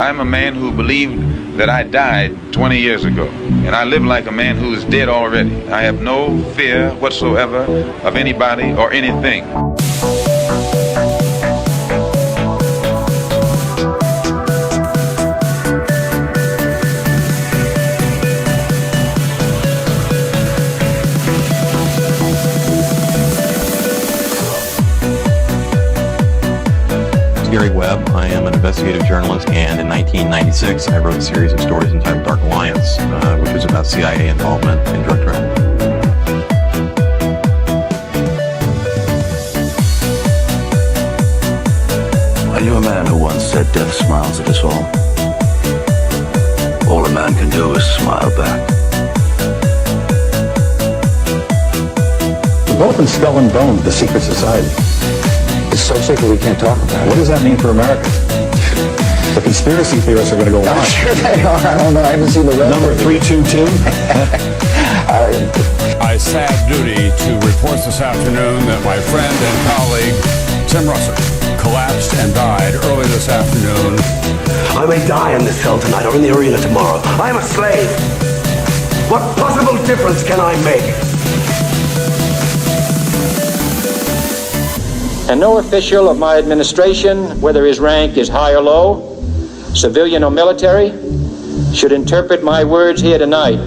I'm a man who believed that I died 20 years ago, and I live like a man who is dead already. I have no fear whatsoever of anybody or anything. Gary Webb. I am an investigative journalist, and in 1996, I wrote a series of stories entitled Dark Alliance, which was about CIA involvement in drug trafficking. I knew a man who once said death smiles at us all. All a man can do is smile back. We've both been skull and bone to the secret society. It's so secret we can't talk about it. What does that mean for America? The conspiracy theorists are going to go on. I'm sure they are. I don't know. I haven't seen the rest. Number 322. I sad duty to report this afternoon that my friend and colleague, Tim Russert, collapsed and died early this afternoon. I may die in this cell tonight or in the arena tomorrow. I'm a slave. What possible difference can I make? And no official of my administration, whether his rank is high or low, civilian or military, should interpret my words here tonight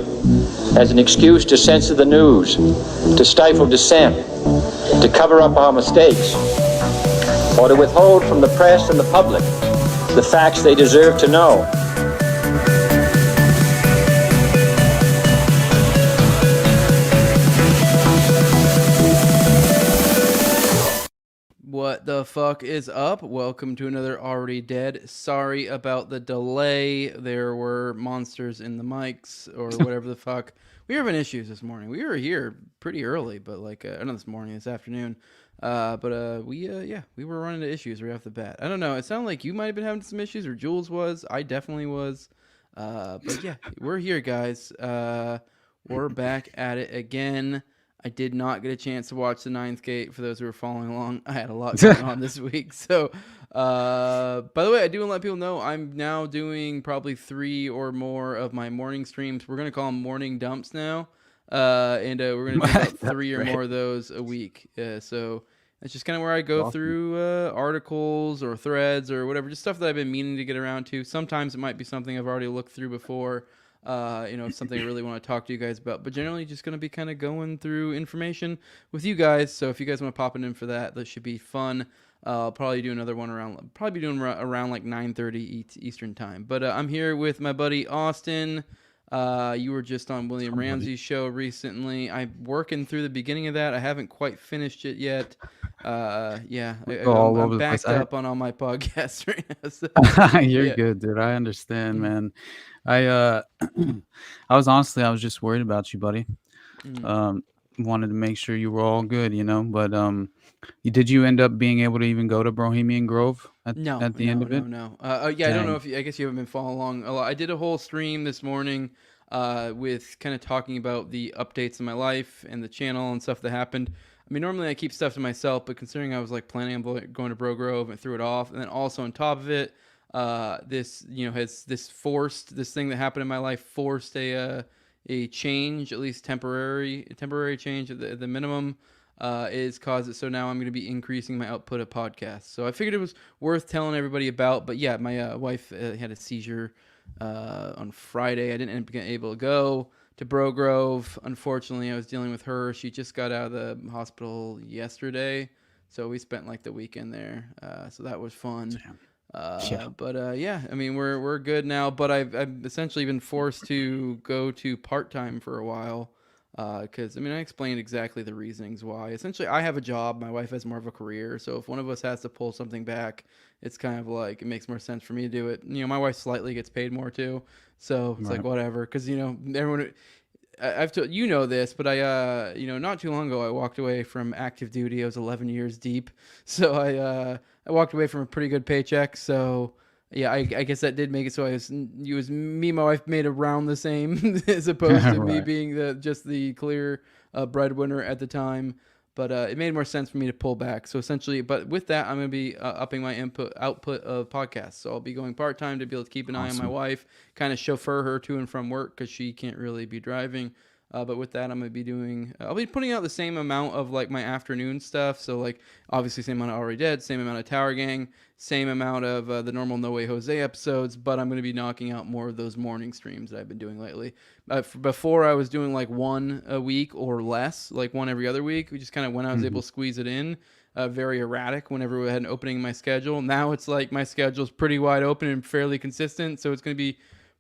as an excuse to censor the news, to stifle dissent, to cover up our mistakes, or to withhold from the press and the public the facts they deserve to know. What the fuck is up? Welcome to another Already Dead. Sorry about the delay. There were monsters in the mics or whatever the fuck. We were having issues this morning. We were here pretty early, but like, not this morning, this afternoon. We were running into issues right off the bat. I don't know. It sounded like you might have been having some issues, or Jules was. I definitely was. But yeah, we're here, guys. We're back at it again. I did not get a chance to watch The Ninth Gate. For those who are following along, I had a lot going on this week. So, by the way, I do want to let people know I'm now doing probably 3 or more of my morning streams. We're going to call them morning dumps now. And we're going to do about 3 or more of those a week. So that's just kind of where I go through articles or threads or whatever, just stuff that I've been meaning to get around to. Sometimes it might be something I've already looked through before. Something I really want to talk to you guys about, but generally just going to be kind of going through information with you guys. So if you guys want to pop in for that, that should be fun. I'll probably do another one around like 9:30 Eastern time. But I'm here with my buddy Austin. You were just on William Ramsey's show recently. I'm working through the beginning of that. I haven't quite finished it yet. I'm backed up on all my podcasts right now. So, You're good, dude. I understand, man. I was just worried about you, buddy. Wanted to make sure you were all good, but did you end up being able to even go to Bohemian Grove at the end of it? No. I don't know if I guess you haven't been following along. I did a whole stream this morning with kind of talking about the updates in my life and the channel and stuff that happened. I mean, normally I keep stuff to myself, but considering I was like planning on going to Bro Grove and threw it off, and then also on top of it, this thing that happened in my life forced a change, at least temporary change at the minimum, is caused it. So now I'm going to be increasing my output of podcasts. So I figured it was worth telling everybody about. But yeah, my wife had a seizure on Friday. I didn't end up being able to go to Bro Grove. Unfortunately, I was dealing with her. She just got out of the hospital yesterday, so we spent like the weekend there. So that was fun. Damn. I mean, we're good now, but I've essentially been forced to go to part-time for a while, because, I mean, I explained exactly the reasonings why. Essentially, I have a job, my wife has more of a career, so if one of us has to pull something back, it's kind of like, it makes more sense for me to do it. My wife slightly gets paid more too, so it's like, whatever, because, everyone... I've told this, but I not too long ago I walked away from active duty. I was 11 years deep, so I walked away from a pretty good paycheck. So yeah, I guess that did make it so me and my wife made around the same as opposed to me being just the clear breadwinner at the time. But it made more sense for me to pull back. So essentially, but with that, I'm going to be upping my output of podcasts. So I'll be going part-time to be able to keep an eye on my wife, kind of chauffeur her to and from work because she can't really be driving. But with that, I'm going to be doing, I'll be putting out the same amount of like my afternoon stuff. So like obviously same amount of Already Dead, same amount of Tower Gang, same amount of the normal No Way Jose episodes, but I'm going to be knocking out more of those morning streams that I've been doing lately. Before I was doing like one a week or less, like one every other week. We just kind of when I was able to squeeze it in, very erratic whenever we had an opening in my schedule. Now it's like my schedule's pretty wide open and fairly consistent. So it's going to be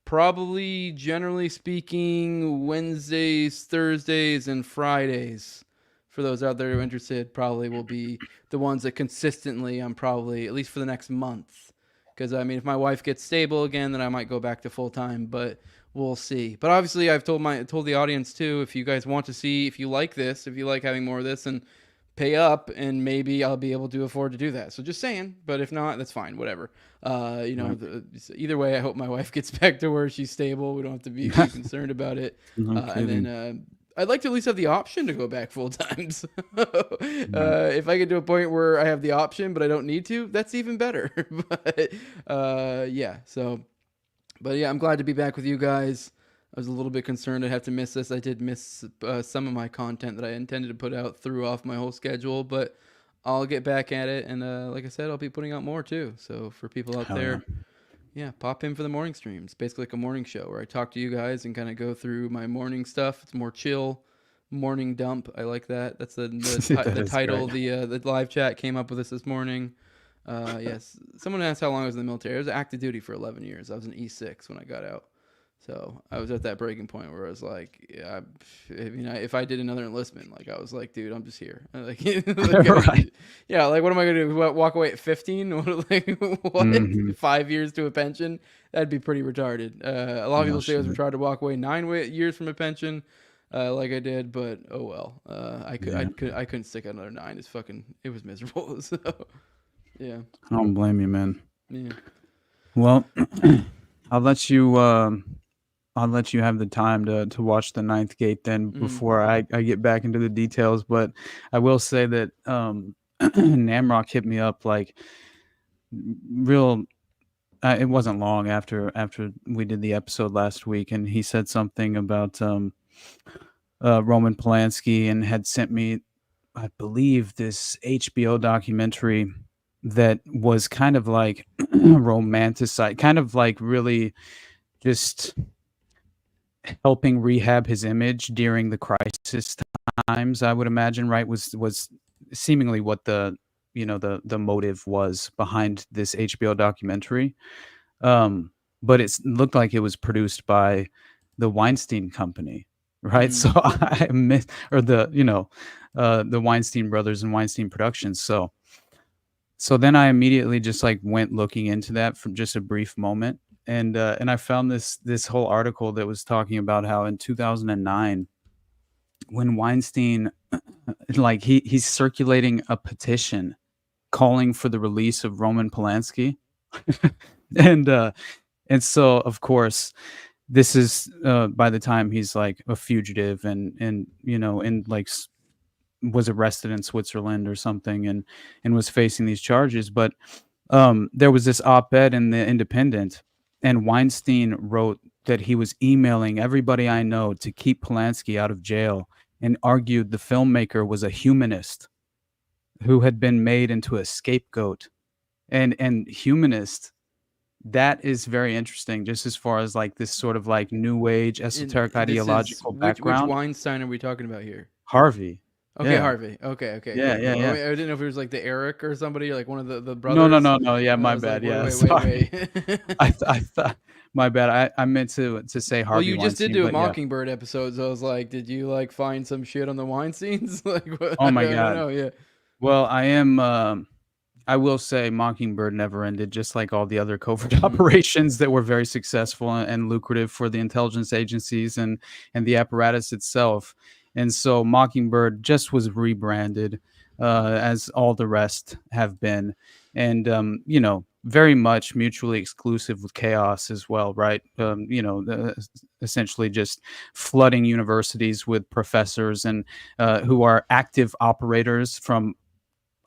probably, generally speaking, Wednesdays, Thursdays, and Fridays. For those out there who are interested, probably will be the ones that consistently I'm probably, at least for the next month. Because, I mean, if my wife gets stable again, then I might go back to full-time, but we'll see. But obviously, I've told the audience, too, if you guys want to see, if you like this, if you like having more of this, and pay up, and maybe I'll be able to afford to do that. So just saying, but if not, that's fine, whatever. Either way, I hope my wife gets back to where she's stable. We don't have to be concerned about it. And then I'd like to at least have the option to go back full time. So, if I get to a point where I have the option, but I don't need to, that's even better. But I'm glad to be back with you guys. I was a little bit concerned I'd have to miss this. I did miss some of my content that I intended to put out, threw off my whole schedule, but I'll get back at it. And like I said, I'll be putting out more too. So for people out there, pop in for the morning stream. It's basically like a morning show where I talk to you guys and kind of go through my morning stuff. It's more chill, morning dump. I like that. That's the title. The live chat came up with this morning. Yes. Someone asked how long I was in the military. I was active duty for 11 years. I was an E6 when I got out. So I was at that breaking point where I was like, if I did another enlistment, like I was like, dude, I'm just here. Like, Right. Yeah, like what am I gonna do? Walk away at 15? What? 5 years to a pension? That'd be pretty retarded. A lot of people say I was retarded to walk away 9 years from a pension, like I did, but oh well. I couldn't stick out another 9. It was miserable. So yeah. I don't blame you, man. Yeah. Well, I'll let you have the time to watch the Ninth Gate then before I get back into the details. But I will say that Namrock hit me up like real. It wasn't long after we did the episode last week, and he said something about Roman Polanski and had sent me, I believe, this HBO documentary that was kind of like romanticized, kind of like really just helping rehab his image during the crisis times, I would imagine, right? Was seemingly what the motive was behind this HBO documentary. But it looked like it was produced by the Weinstein Company, right? So I missed, or the Weinstein brothers and Weinstein Productions. So then I immediately just like went looking into that for just a brief moment. And I found this whole article that was talking about how in 2009, when Weinstein, like he's circulating a petition calling for the release of Roman Polanski, and so of course this is by the time he's like a fugitive and was arrested in Switzerland or something and was facing these charges, but there was this op-ed in the Independent. And Weinstein wrote that he was emailing everybody I know to keep Polanski out of jail and argued the filmmaker was a humanist who had been made into a scapegoat. And humanist, that is very interesting, just as far as like this sort of like new age esoteric ideological background. Which Weinstein are we talking about here? Harvey. Okay, Yeah. Harvey. Okay. Yeah. I didn't know if it was like the Eric or somebody, like one of the brothers. No. Yeah, my bad. Like, wait. I thought, my bad. I meant to say Harvey. Well, you just Weinstein, did do a but yeah. Mockingbird episode, so I was like, did you like find some shit on the Weinsteins? Like, what? Oh my I God. don't know, yeah. Well, I will say Mockingbird never ended, just like all the other covert operations that were very successful and lucrative for the intelligence agencies and the apparatus itself. And so Mockingbird just was rebranded, as all the rest have been. And, very much mutually exclusive with chaos as well, right? Essentially just flooding universities with professors and who are active operators from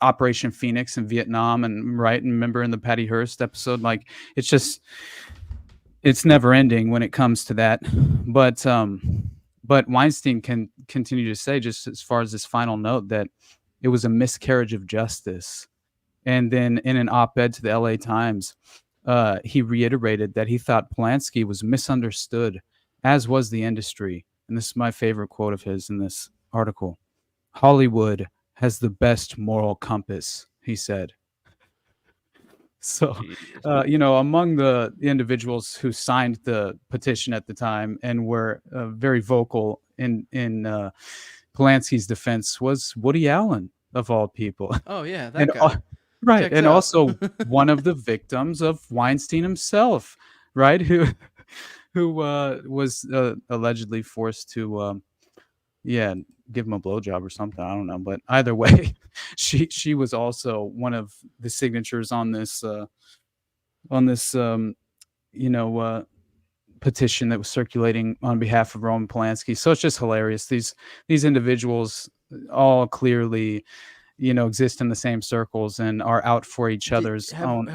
Operation Phoenix in Vietnam, and right, and remember in the Patty Hearst episode, like it's never ending when it comes to that. But Weinstein can continue to say, just as far as this final note, that it was a miscarriage of justice. And then in an op-ed to the LA Times, he reiterated that he thought Polanski was misunderstood, as was the industry. And this is my favorite quote of his in this article. "Hollywood has the best moral compass," he said. So, among the individuals who signed the petition at the time and were very vocal in Polanski's defense was Woody Allen, of all people. Oh yeah, that And guy. right, Checks and out. also one of the victims of Weinstein himself, right? Who was allegedly forced to give him a blowjob or something. I don't know, but either way, she was also one of the signatures on this petition that was circulating on behalf of Roman Polanski. So it's just hilarious. These individuals all clearly, exist in the same circles and are out for each other's own,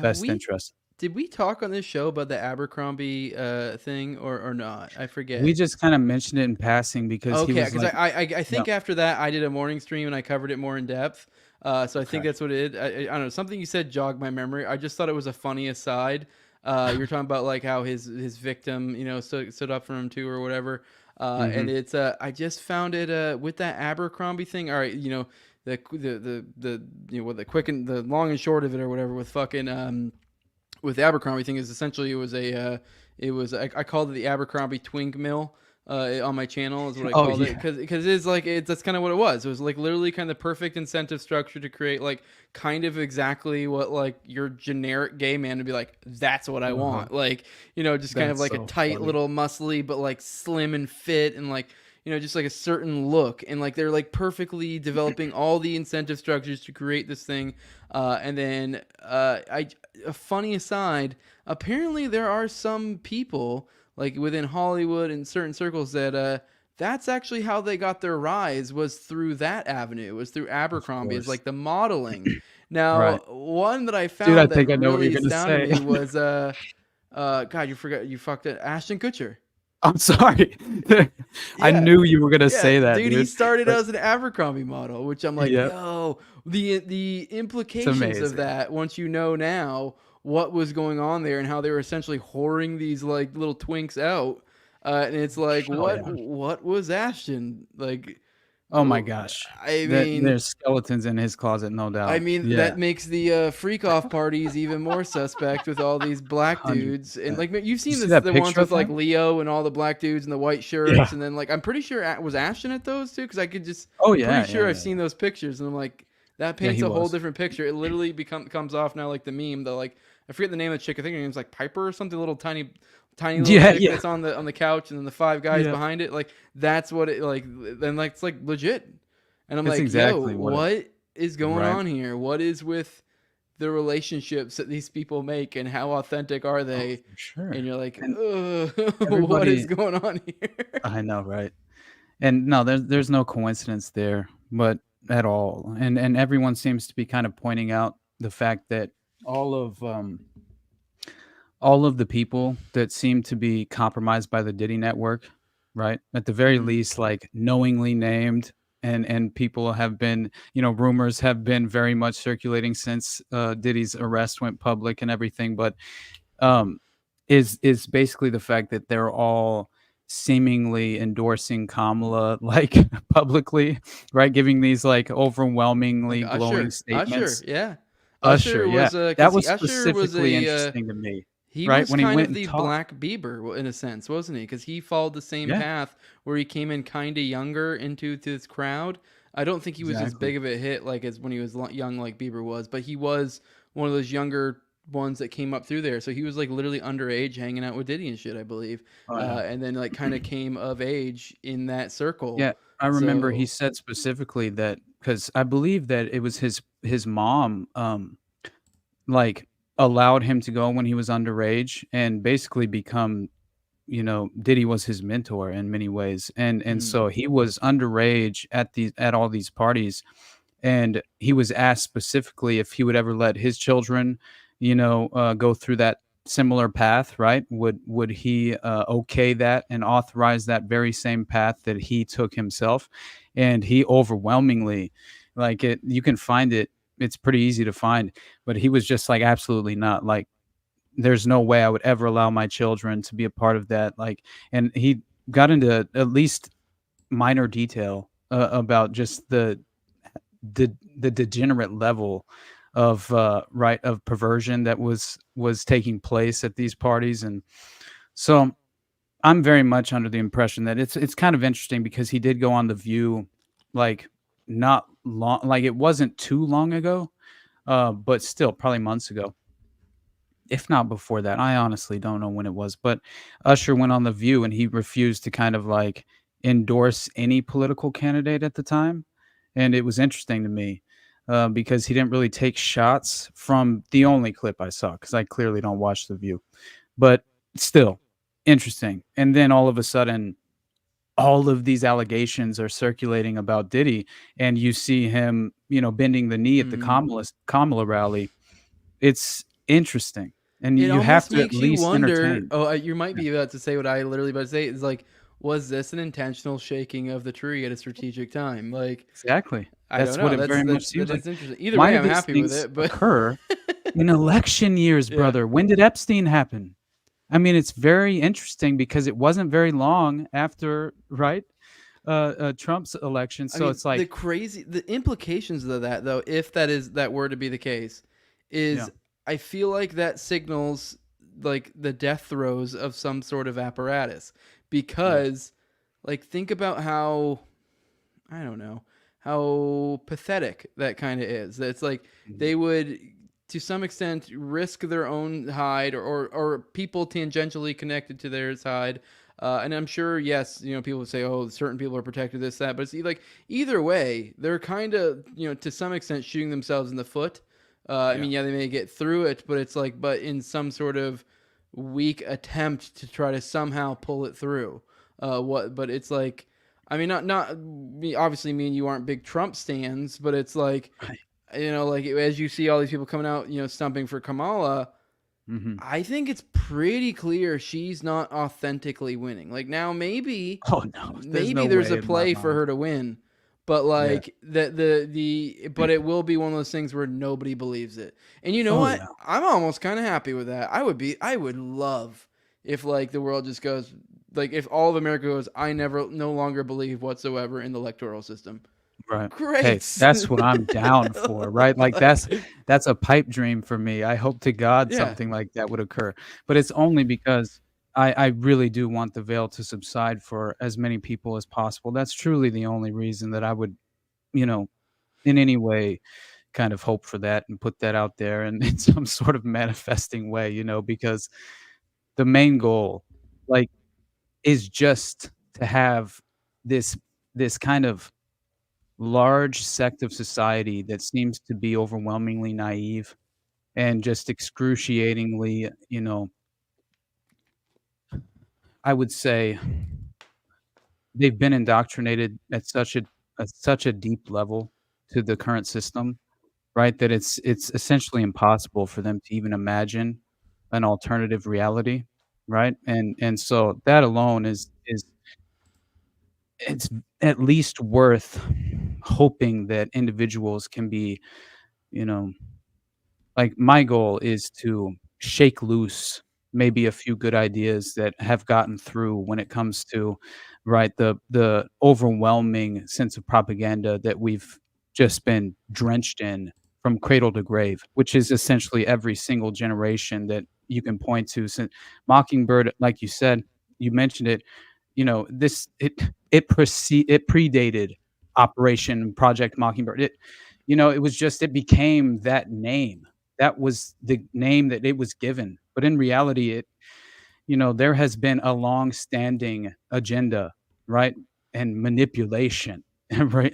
best interest. Did we talk on this show about the Abercrombie thing or not? I forget. We just kind of mentioned it in passing because he Okay, was because like, I think after that I did a morning stream and I covered it more in depth. So I think that's what it is. I don't know. Something you said jogged my memory. I just thought it was a funny aside. You're talking about like how his victim, stood up for him too or whatever. And it's I just found it with that Abercrombie thing. All right, the quick and the long and short of it or whatever with fucking with the Abercrombie thing is essentially I called it the Abercrombie Twink Mill on my channel is what I called it because that's kind of what it was. It was like literally kind of the perfect incentive structure to create like kind of exactly what like your generic gay man would be like. That's what I want. Like just kind of like a tight little muscly but like slim and fit and like just like a certain look and like they're like perfectly developing all the incentive structures to create this thing. And then a funny aside, apparently there are some people like within Hollywood and certain circles that that's actually how they got their rise was through that avenue, was through Abercrombie, is like the modeling. Now, Right. one that I found Dude, I that think I know what really you're gonna astounded say. me was God, you fucked it, Ashton Kutcher. I'm sorry. I knew you were gonna say that, dude. dude. He started as an Abercrombie model, which I'm like, Yep. yo, the implications of amazing. that. Once you know now what was going on there and how they were essentially whoring these like little twinks out, and it's like, what was Ashton like? Oh my gosh. I mean, there's skeletons in his closet, no doubt. I mean, Yeah. that makes the freak off parties even more suspect with all these black dudes. And like, you've seen see this, that the ones picture with of like him? Leo and all the black dudes and the white shirts. And then like, I'm pretty sure was Ashton at those too. Cause I could just, Oh, I'm yeah, pretty sure yeah, I've yeah. seen those pictures and I'm like, that paints he a whole was. different picture. It literally comes off now like the meme, the like, I forget the name of the chick. I think her name's like Piper or something, little tiny little chick that's on the couch and then the five guys behind it. Like that's what it like, then like, it's like legit. And I'm That's like, exactly yo, what what is going Right. on here? What is with the relationships that these people make and how authentic are they? For sure. And you're like, And what is going on here? I know, right? And no, there's no coincidence there, but at all. And everyone seems to be kind of pointing out the fact that all of the people that seem to be compromised by the Diddy network, right? At the very least, like knowingly named, and people have been, rumors have been very much circulating since Diddy's arrest went public and everything, but is basically the fact that they're all seemingly endorsing Kamala like publicly, right? Giving these like overwhelmingly Like glowing Usher, statements. yeah. Usher, yeah. That was Usher specifically interesting to me. He right? was When he kind went of and the talked. Black Bieber in a sense, wasn't he? Because he followed the same path where he came in kind of younger into this crowd. I don't think he was as big of a hit like as when he was young like Bieber was, but he was one of those younger ones that came up through there. So he was like literally underage hanging out with Diddy and shit, I believe. And then like kind of came of age in that circle. Yeah, I remember he So- said specifically that because I believe that it was his mom, like allowed him to go when he was underage and basically become, Diddy was his mentor in many ways. And Mm. so he was underage at all these parties, and he was asked specifically if he would ever let his children, go through that similar path, right? Would he okay that and authorize that very same path that he took himself? And he overwhelmingly, like it, you can find it. It's pretty easy to find, but he was just like, absolutely not. Like, there's no way I would ever allow my children to be a part of that. Like, and he got into at least minor detail about just the degenerate level of right of perversion that was taking place at these parties. And so I'm very much under the impression that it's kind of interesting because he did go on The View, like, not long, like it wasn't too long ago, but still probably months ago, if not before that. I honestly don't know when it was, but Usher went on The View and he refused to kind of like endorse any political candidate at the time. And it was interesting to me because he didn't really take shots from the only clip I saw, because I clearly don't watch The View, but still interesting. And then all of a sudden, all of these allegations are circulating about Diddy, and you see him, bending the knee at the Mm. Kamala rally. It's interesting, and It you have almost to at makes you least wonder. entertain. Oh, you might Yeah, be about to say what I literally about to say. Is like, was this an intentional shaking of the tree at a strategic time? Like, exactly. I don't That's what know. it very much That seems like. is interesting. Either Why way, do I'm these happy with things it. But occur in election years, yeah, brother? When did Epstein happen? I mean, it's very interesting because it wasn't very long after, right, Trump's election. I So mean, it's like, the implications of that, though, if that were to be the case, yeah, is I feel like that signals like the death throes of some sort of apparatus, yeah, because like think about how, I don't know, how pathetic that kind of is. That it's like mhm. they would, to some extent, risk their own hide, or people tangentially connected to their side. And I'm sure, yes, people would say, oh, certain people are protected, this, that. But it's like either way, they're kind of, to some extent, shooting themselves in the foot. I Yeah. mean, yeah, they may get through it, but it's like, but in some sort of weak attempt to try to somehow pull it through. But it's like, I mean, not me. Obviously, me and you aren't big Trump stans, but it's like, Right. like as you see all these people coming out, stumping for Kamala. Mhm. I think it's pretty clear she's not authentically winning. Like now, Oh, no, there's no maybe there's way a in my play for mind. her to win, but Yeah. like but it will be one of those things where nobody believes it. And you know Oh, what? yeah. I'm almost kind of happy with that. I would love if like the world just goes, like if all of America goes, I no longer believe whatsoever in the electoral system. Right. Hey, Great. that's what I'm down for, right? Like, that's Like, that's a pipe dream for me. I hope to God yeah. something like that would occur, but it's only because I really do want the veil to subside for as many people as possible. That's truly the only reason that I would, you know, in any way kind of hope for that and put that out there and in some sort of manifesting way, because the main goal, like, is just to have this kind of large sect of society that seems to be overwhelmingly naive and just excruciatingly, I would say they've been indoctrinated at such a deep level to the current system, right? That it's essentially impossible for them to even imagine an alternative reality, right? And so that alone is it's at least worth hoping that individuals can be, you know like, my goal is to shake loose maybe a few good ideas that have gotten through when it comes to, right, the overwhelming sense of propaganda that we've just been drenched in from cradle to grave, which is essentially every single generation that you can point to. Since Mockingbird, like you said, you mentioned it, this it predated Operation Project Mockingbird. It was just it became that name. That was the name that it was given, but in reality, there has been a long-standing agenda, right, and manipulation, right?